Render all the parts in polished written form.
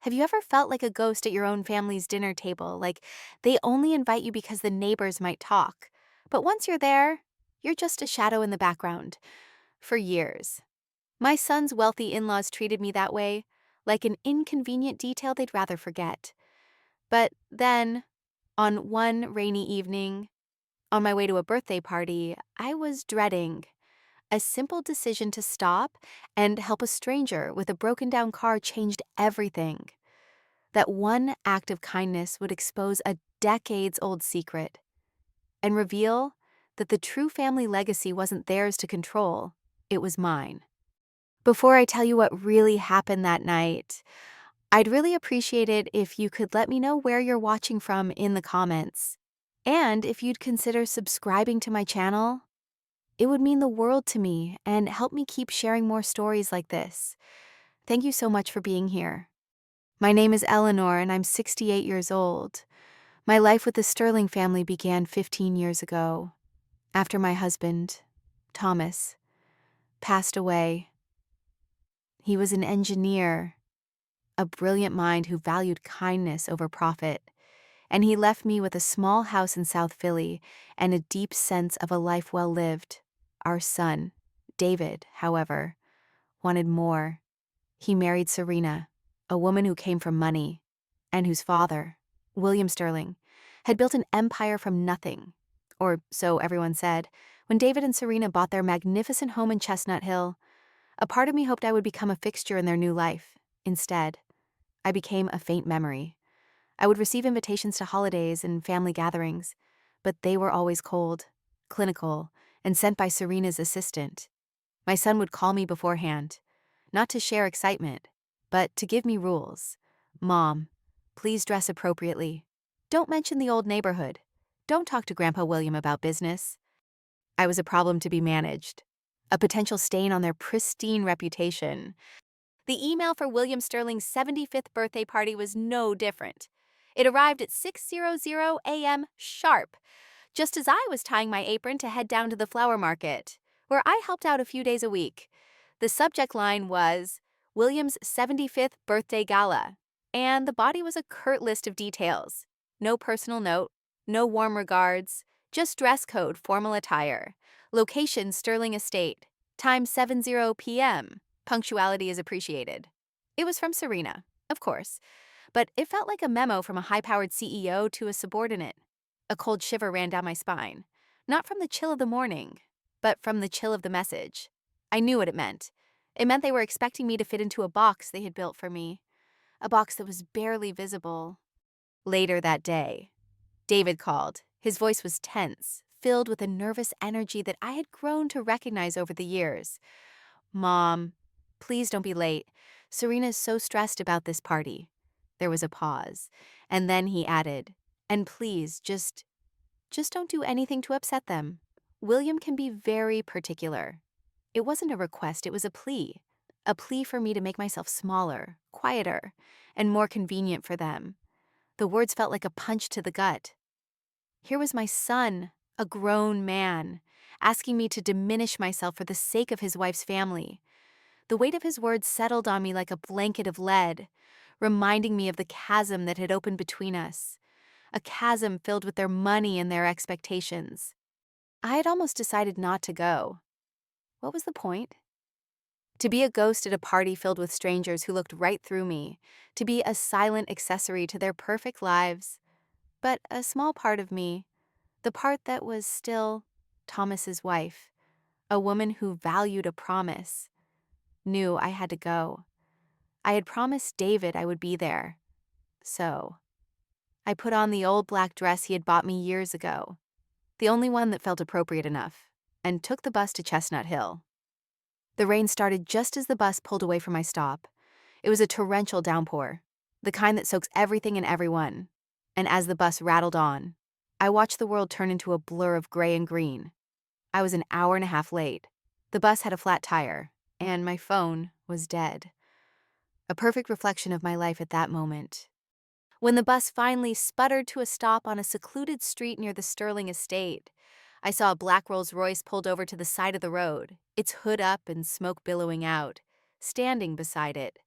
Have you ever felt like a ghost at your own family's dinner table? Like they only invite you because the neighbors might talk. But once you're there, you're just a shadow in the background. For years. My son's wealthy in laws treated me that way, like an inconvenient detail they'd rather forget. But then, on one rainy evening, on my way to a birthday party, I was dreading. A simple decision to stop and help a stranger with a broken down car changed everything. That one act of kindness would expose a decades-old secret and reveal that the true family legacy wasn't theirs to control, it was mine. Before I tell you what really happened that night, I'd really appreciate it if you could let me know where you're watching from in the comments. And if you'd consider subscribing to my channel, it would mean the world to me and help me keep sharing more stories like this. Thank you so much for being here. My name is Eleanor and I'm 68 years old. My life with the Sterling family began 15 years ago, after my husband, Thomas, passed away. He was an engineer, a brilliant mind who valued kindness over profit, and he left me with a small house in South Philly and a deep sense of a life well lived. Our son, David, however, wanted more. He married Serena, a woman who came from money, and whose father, William Sterling, had built an empire from nothing, or so everyone said. When David and Serena bought their magnificent home in Chestnut Hill, a part of me hoped I would become a fixture in their new life. Instead, I became a faint memory. I would receive invitations to holidays and family gatherings, but they were always cold, clinical, and sent by Serena's assistant. My son would call me beforehand, not to share excitement, but to give me rules. Mom, please dress appropriately. Don't mention the old neighborhood. Don't talk to Grandpa William about business. I was a problem to be managed, a potential stain on their pristine reputation. The email for William Sterling's 75th birthday party was no different. It arrived at 6:00 a.m. sharp, just as I was tying my apron to head down to the flower market, where I helped out a few days a week. The subject line was William's 75th birthday gala, and the body was a curt list of details. No personal note, no warm regards, just dress code, formal attire. Location, Sterling Estate. Time 7:00 p.m. Punctuality is appreciated. It was from Serena, of course, but it felt like a memo from a high-powered CEO to a subordinate. A cold shiver ran down my spine, not from the chill of the morning, but from the chill of the message. I knew what it meant. It meant they were expecting me to fit into a box they had built for me, a box that was barely visible. Later that day, David called. His voice was tense, filled with a nervous energy that I had grown to recognize over the years. Mom, please don't be late. Serena's so stressed about this party. There was a pause, and then he added, and please, just don't do anything to upset them. William can be very particular. It wasn't a request, it was a plea for me to make myself smaller, quieter, and more convenient for them. The words felt like a punch to the gut. Here was my son, a grown man, asking me to diminish myself for the sake of his wife's family. The weight of his words settled on me like a blanket of lead, reminding me of the chasm that had opened between us, a chasm filled with their money and their expectations. I had almost decided not to go. What was the point? To be a ghost at a party filled with strangers who looked right through me, to be a silent accessory to their perfect lives. But a small part of me, the part that was still Thomas's wife, a woman who valued a promise, knew I had to go. I had promised David I would be there. So, I put on the old black dress he had bought me years ago, the only one that felt appropriate enough, and took the bus to Chestnut Hill. The rain started just as the bus pulled away from my stop. It was a torrential downpour, the kind that soaks everything and everyone. And as the bus rattled on, I watched the world turn into a blur of gray and green. I was an hour and a half late. The bus had a flat tire, and my phone was dead. A perfect reflection of my life at that moment. When the bus finally sputtered to a stop on a secluded street near the Sterling estate, I saw a black Rolls-Royce pulled over to the side of the road, its hood up and smoke billowing out. Standing beside it,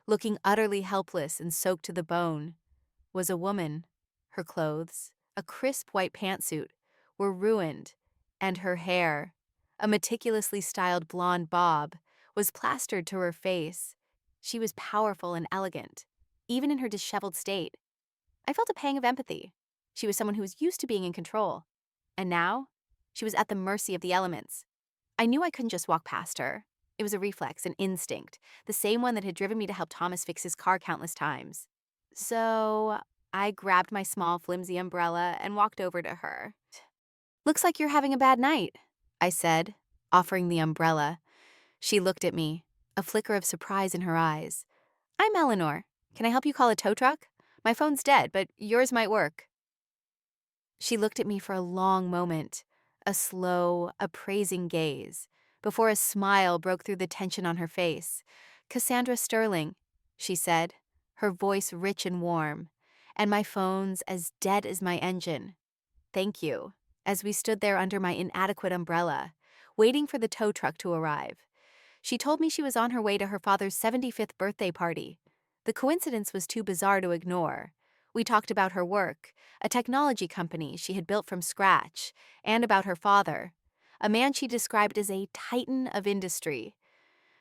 looking utterly helpless and soaked to the bone, was a woman. Her clothes, a crisp white pantsuit, were ruined, and her hair, a meticulously styled blonde bob, was plastered to her face. She was powerful and elegant, even in her disheveled state. I felt a pang of empathy. She was someone who was used to being in control, and now she was at the mercy of the elements. I knew I couldn't just walk past her. It was a reflex, an instinct, the same one that had driven me to help Thomas fix his car countless times. So I grabbed my small, flimsy umbrella and walked over to her. "Looks like you're having a bad night," I said, offering the umbrella. She looked at me, a flicker of surprise in her eyes. "I'm Eleanor. Can I help you call a tow truck? My phone's dead, but yours might work." She looked at me for a long moment, a slow, appraising gaze, before a smile broke through the tension on her face. "Cassandra Sterling," she said, her voice rich and warm, "and my phone's as dead as my engine. Thank you." As we stood there under my inadequate umbrella, waiting for the tow truck to arrive, she told me she was on her way to her father's 75th birthday party. The coincidence was too bizarre to ignore. We talked about her work, a technology company she had built from scratch, and about her father, a man she described as a titan of industry.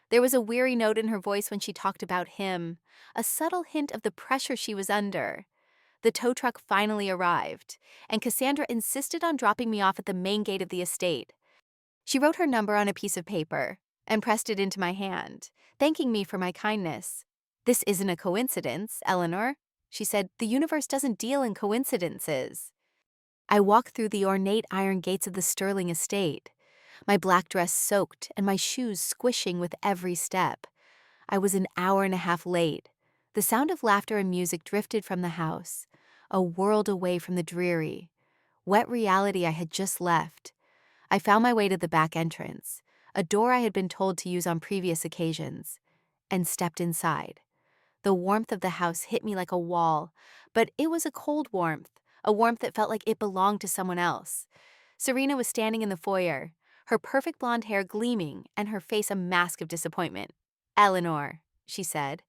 There was a weary note in her voice when she talked about him, a subtle hint of the pressure she was under. The tow truck finally arrived, and Cassandra insisted on dropping me off at the main gate of the estate. She wrote her number on a piece of paper and pressed it into my hand, thanking me for my kindness. "This isn't a coincidence, Eleanor," she said. "The universe doesn't deal in coincidences." I walked through the ornate iron gates of the Sterling estate, my black dress soaked and my shoes squishing with every step. I was an hour and a half late. The sound of laughter and music drifted from the house, a world away from the dreary, wet reality I had just left. I found my way to the back entrance, a door I had been told to use on previous occasions, and stepped inside. The warmth of the house hit me like a wall, but it was a cold warmth, a warmth that felt like it belonged to someone else. Serena was standing in the foyer, her perfect blonde hair gleaming and her face a mask of disappointment. "Eleanor," she said,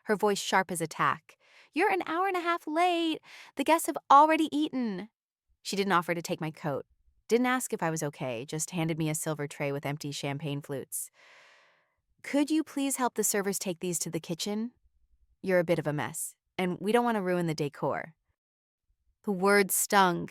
her voice sharp as a tack, "you're an hour and a half late. The guests have already eaten." She didn't offer to take my coat, didn't ask if I was okay, just handed me a silver tray with empty champagne flutes. "Could you please help the servers take these to the kitchen? You're a bit of a mess, and we don't want to ruin the decor." The words stung,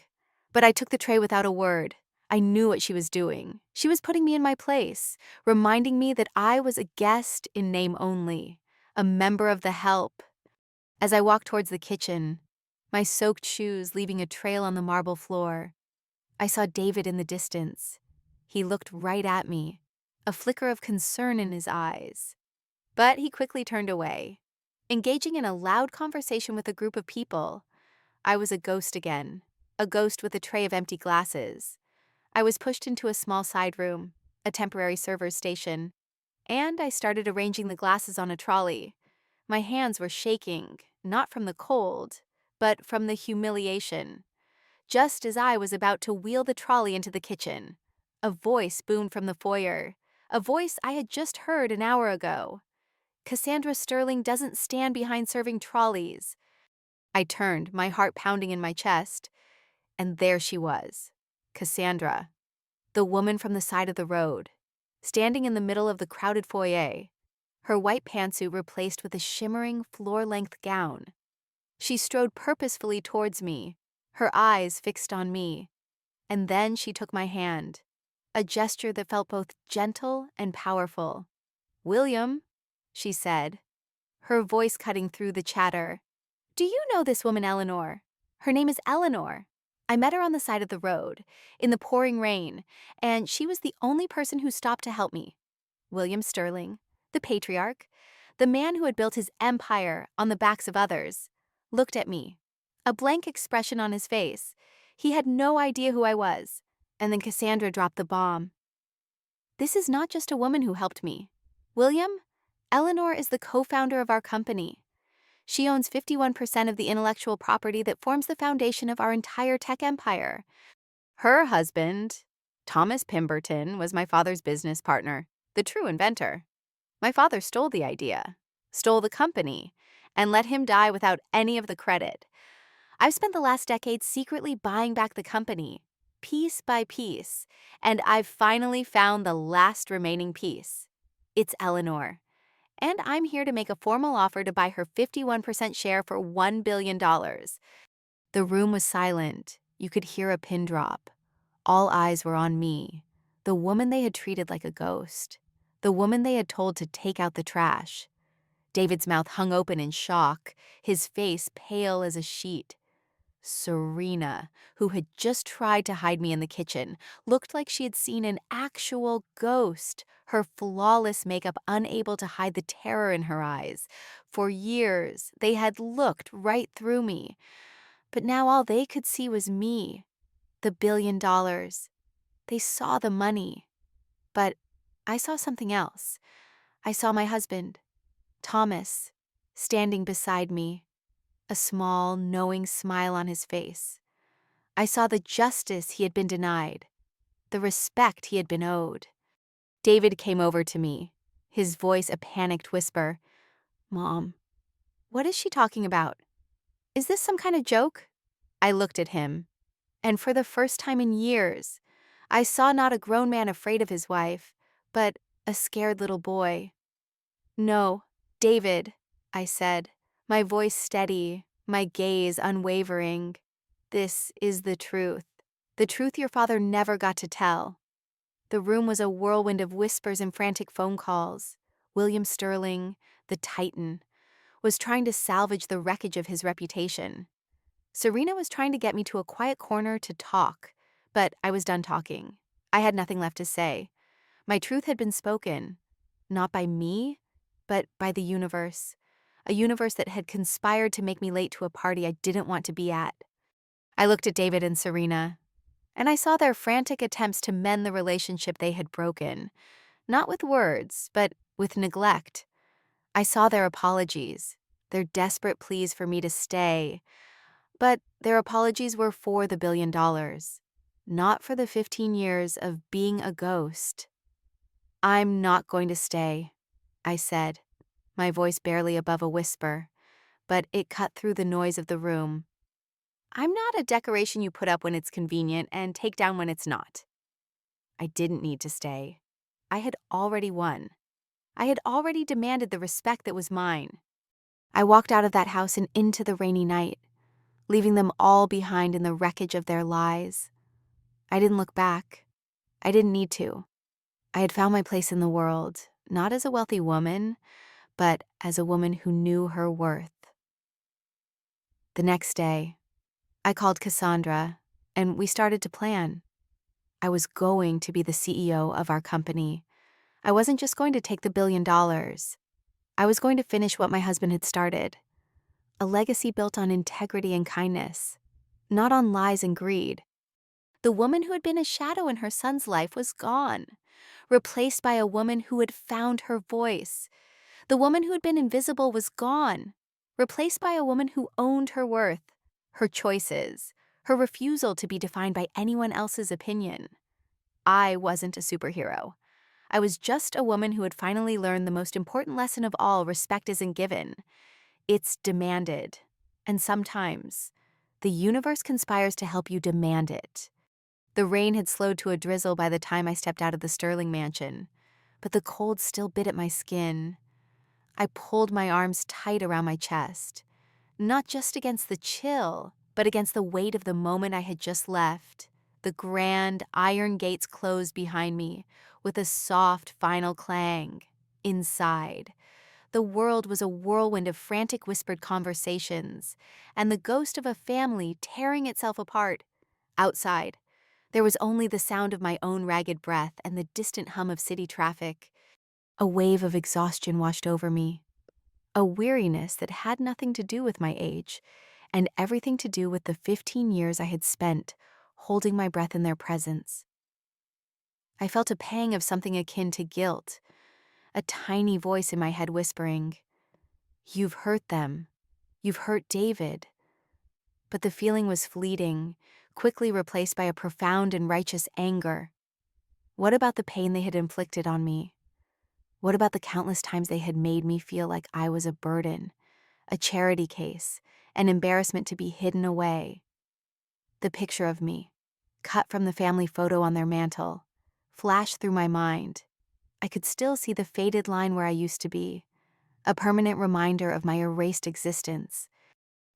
but I took the tray without a word. I knew what she was doing. She was putting me in my place, reminding me that I was a guest in name only, a member of the help. As I walked towards the kitchen, my soaked shoes leaving a trail on the marble floor, I saw David in the distance. He looked right at me, a flicker of concern in his eyes. But he quickly turned away, engaging in a loud conversation with a group of people. I was a ghost again, a ghost with a tray of empty glasses. I was pushed into a small side room, a temporary server's station, and I started arranging the glasses on a trolley. My hands were shaking, not from the cold, but from the humiliation. Just as I was about to wheel the trolley into the kitchen, a voice boomed from the foyer, a voice I had just heard an hour ago. "Cassandra Sterling doesn't stand behind serving trolleys." I turned, my heart pounding in my chest, and there she was, Cassandra, the woman from the side of the road, standing in the middle of the crowded foyer, her white pantsuit replaced with a shimmering floor-length gown. She strode purposefully towards me, her eyes fixed on me, and then she took my hand, a gesture that felt both gentle and powerful. "William," she said, her voice cutting through the chatter. "Do you know this woman, Eleanor? Her name is Eleanor. I met her on the side of the road, in the pouring rain, and she was the only person who stopped to help me. William Sterling, the patriarch, the man who had built his empire on the backs of others, looked at me, a blank expression on his face. He had no idea who I was. And then Cassandra dropped the bomb. "This is not just a woman who helped me. William, Eleanor is the co-founder of our company. She owns 51% of the intellectual property that forms the foundation of our entire tech empire. Her husband, Thomas Pemberton, was my father's business partner, the true inventor. My father stole the idea, stole the company, and let him die without any of the credit. I've spent the last decade secretly buying back the company, piece by piece, and I've finally found the last remaining piece. It's Eleanor. And I'm here to make a formal offer to buy her 51% share for $1 billion. The room was silent. You could hear a pin drop. All eyes were on me, the woman they had treated like a ghost, the woman they had told to take out the trash. David's mouth hung open in shock, his face pale as a sheet. Serena, who had just tried to hide me in the kitchen, looked like she had seen an actual ghost, her flawless makeup unable to hide the terror in her eyes. For years, they had looked right through me. But now all they could see was me, the $1 billion. They saw the money. But I saw something else. I saw my husband, Thomas, standing beside me, a small, knowing smile on his face. I saw the justice he had been denied, the respect he had been owed. David came over to me, his voice a panicked whisper. "Mom, what is she talking about? Is this some kind of joke?" I looked at him, and for the first time in years, I saw not a grown man afraid of his wife, but a scared little boy. "No, David," I said, my voice steady, my gaze unwavering. "This is the truth your father never got to tell." The room was a whirlwind of whispers and frantic phone calls. William Sterling, the Titan, was trying to salvage the wreckage of his reputation. Serena was trying to get me to a quiet corner to talk, but I was done talking. I had nothing left to say. My truth had been spoken, not by me, but by the universe, a universe that had conspired to make me late to a party I didn't want to be at. I looked at David and Serena, and I saw their frantic attempts to mend the relationship they had broken, not with words, but with neglect. I saw their apologies, their desperate pleas for me to stay, but their apologies were for the $1 billion, not for the 15 years of being a ghost. "I'm not going to stay," I said, my voice barely above a whisper, but it cut through the noise of the room. "I'm not a decoration you put up when it's convenient and take down when it's not." I didn't need to stay. I had already won. I had already demanded the respect that was mine. I walked out of that house and into the rainy night, leaving them all behind in the wreckage of their lies. I didn't look back. I didn't need to. I had found my place in the world, not as a wealthy woman, but as a woman who knew her worth. The next day, I called Cassandra, and we started to plan. I was going to be the CEO of our company. I wasn't just going to take the $1 billion. I was going to finish what my husband had started. A legacy built on integrity and kindness, not on lies and greed. The woman who had been a shadow in her son's life was gone, replaced by a woman who had found her voice. The woman who had been invisible was gone, replaced by a woman who owned her worth, her choices, her refusal to be defined by anyone else's opinion. I wasn't a superhero. I was just a woman who had finally learned the most important lesson of all: respect isn't given. It's demanded. And sometimes, the universe conspires to help you demand it. The rain had slowed to a drizzle by the time I stepped out of the Sterling mansion, but the cold still bit at my skin. I pulled my arms tight around my chest, not just against the chill, but against the weight of the moment I had just left. The grand iron gates closed behind me with a soft final clang. Inside, the world was a whirlwind of frantic whispered conversations and the ghost of a family tearing itself apart. Outside, there was only the sound of my own ragged breath and the distant hum of city traffic. A wave of exhaustion washed over me, a weariness that had nothing to do with my age and everything to do with the 15 years I had spent holding my breath in their presence. I felt a pang of something akin to guilt, a tiny voice in my head whispering, "You've hurt them. You've hurt David." But the feeling was fleeting, quickly replaced by a profound and righteous anger. What about the pain they had inflicted on me? What about the countless times they had made me feel like I was a burden, a charity case, an embarrassment to be hidden away? The picture of me, cut from the family photo on their mantel, flashed through my mind. I could still see the faded line where I used to be, a permanent reminder of my erased existence.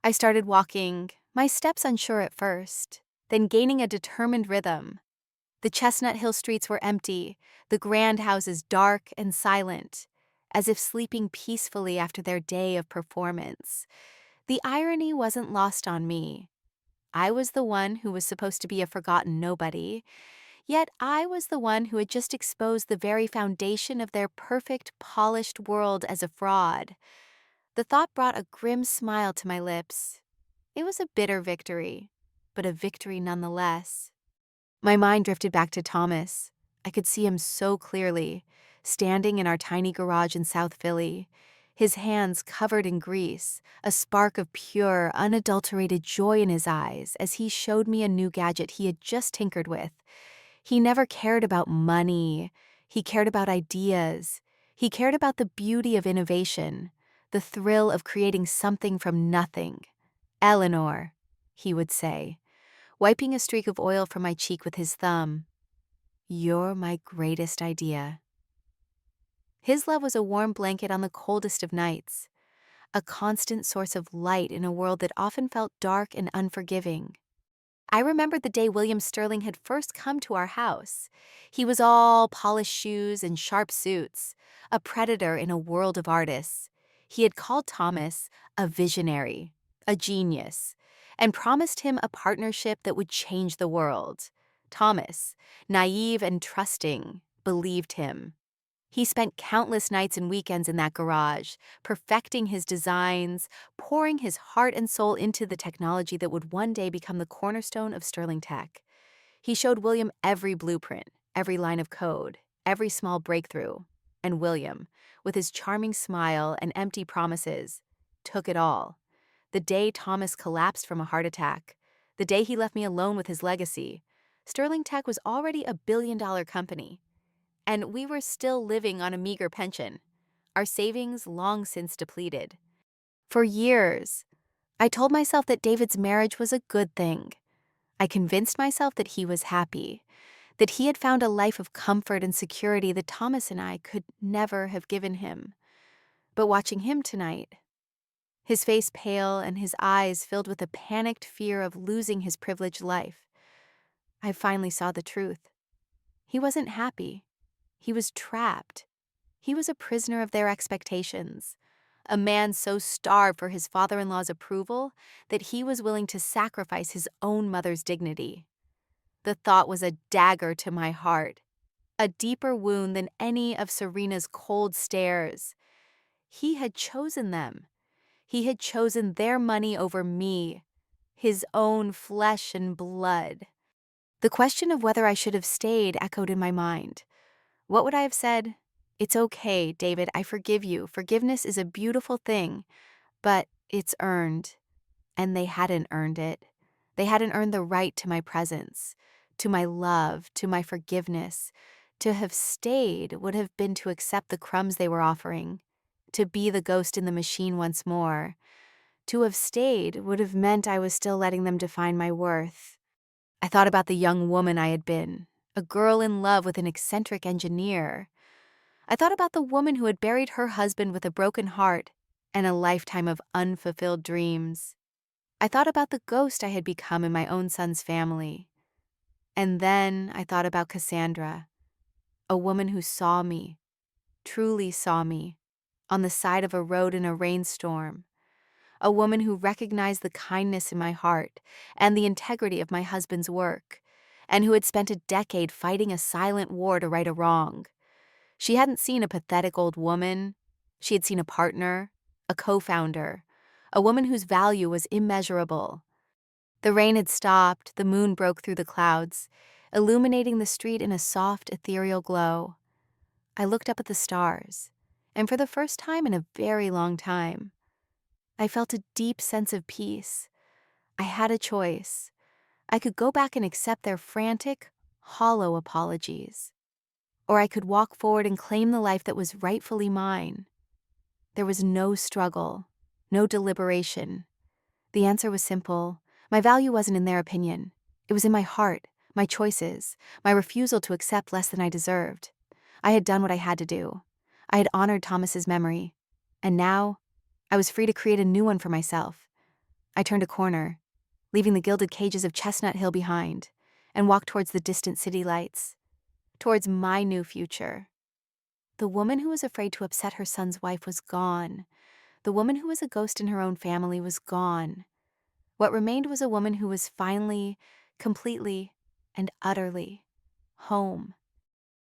I started walking, my steps unsure at first, then gaining a determined rhythm. The Chestnut Hill streets were empty, the grand houses dark and silent, as if sleeping peacefully after their day of performance. The irony wasn't lost on me. I was the one who was supposed to be a forgotten nobody, yet I was the one who had just exposed the very foundation of their perfect, polished world as a fraud. The thought brought a grim smile to my lips. It was a bitter victory, but a victory nonetheless. My mind drifted back to Thomas. I could see him so clearly, standing in our tiny garage in South Philly, his hands covered in grease, a spark of pure, unadulterated joy in his eyes as he showed me a new gadget he had just tinkered with. He never cared about money. He cared about ideas. He cared about the beauty of innovation, the thrill of creating something from nothing. "Eleanor," he would say, wiping a streak of oil from my cheek with his thumb, "you're my greatest idea." His love was a warm blanket on the coldest of nights, a constant source of light in a world that often felt dark and unforgiving. I remembered the day William Sterling had first come to our house. He was all polished shoes and sharp suits, a predator in a world of artists. He had called Thomas a visionary, a genius, and promised him a partnership that would change the world. Thomas, naive and trusting, believed him. He spent countless nights and weekends in that garage, perfecting his designs, pouring his heart and soul into the technology that would one day become the cornerstone of Sterling Tech. He showed William every blueprint, every line of code, every small breakthrough. And William, with his charming smile and empty promises, took it all. The day Thomas collapsed from a heart attack, the day he left me alone with his legacy, Sterling Tech was already a billion-dollar company. And we were still living on a meager pension, our savings long since depleted. For years, I told myself that David's marriage was a good thing. I convinced myself that he was happy, that he had found a life of comfort and security that Thomas and I could never have given him. But watching him tonight, his face pale and his eyes filled with a panicked fear of losing his privileged life, I finally saw the truth. He wasn't happy. He was trapped. He was a prisoner of their expectations, a man so starved for his father-in-law's approval that he was willing to sacrifice his own mother's dignity. The thought was a dagger to my heart, a deeper wound than any of Serena's cold stares. He had chosen them. He had chosen their money over me, his own flesh and blood. The question of whether I should have stayed echoed in my mind. What would I have said? "It's okay, David, I forgive you. Forgiveness is a beautiful thing, but it's earned." And they hadn't earned it. They hadn't earned the right to my presence, to my love, to my forgiveness. To have stayed would have been to accept the crumbs they were offering, to be the ghost in the machine once more. To have stayed would have meant I was still letting them define my worth. I thought about the young woman I had been, a girl in love with an eccentric engineer. I thought about the woman who had buried her husband with a broken heart and a lifetime of unfulfilled dreams. I thought about the ghost I had become in my own son's family. And then I thought about Cassandra, a woman who saw me, truly saw me, on the side of a road in a rainstorm. A woman who recognized the kindness in my heart and the integrity of my husband's work, and who had spent a decade fighting a silent war to right a wrong. She hadn't seen a pathetic old woman. She had seen a partner, a co-founder, a woman whose value was immeasurable. The rain had stopped, the moon broke through the clouds, illuminating the street in a soft, ethereal glow. I looked up at the stars, and for the first time in a very long time, I felt a deep sense of peace. I had a choice. I could go back and accept their frantic, hollow apologies, or I could walk forward and claim the life that was rightfully mine. There was no struggle, no deliberation. The answer was simple. My value wasn't in their opinion. It was in my heart, my choices, my refusal to accept less than I deserved. I had done what I had to do. I had honored Thomas's memory. And now, I was free to create a new one for myself. I turned a corner, leaving the gilded cages of Chestnut Hill behind, and walked towards the distant city lights, towards my new future. The woman who was afraid to upset her son's wife was gone. The woman who was a ghost in her own family was gone. What remained was a woman who was finally, completely, and utterly home.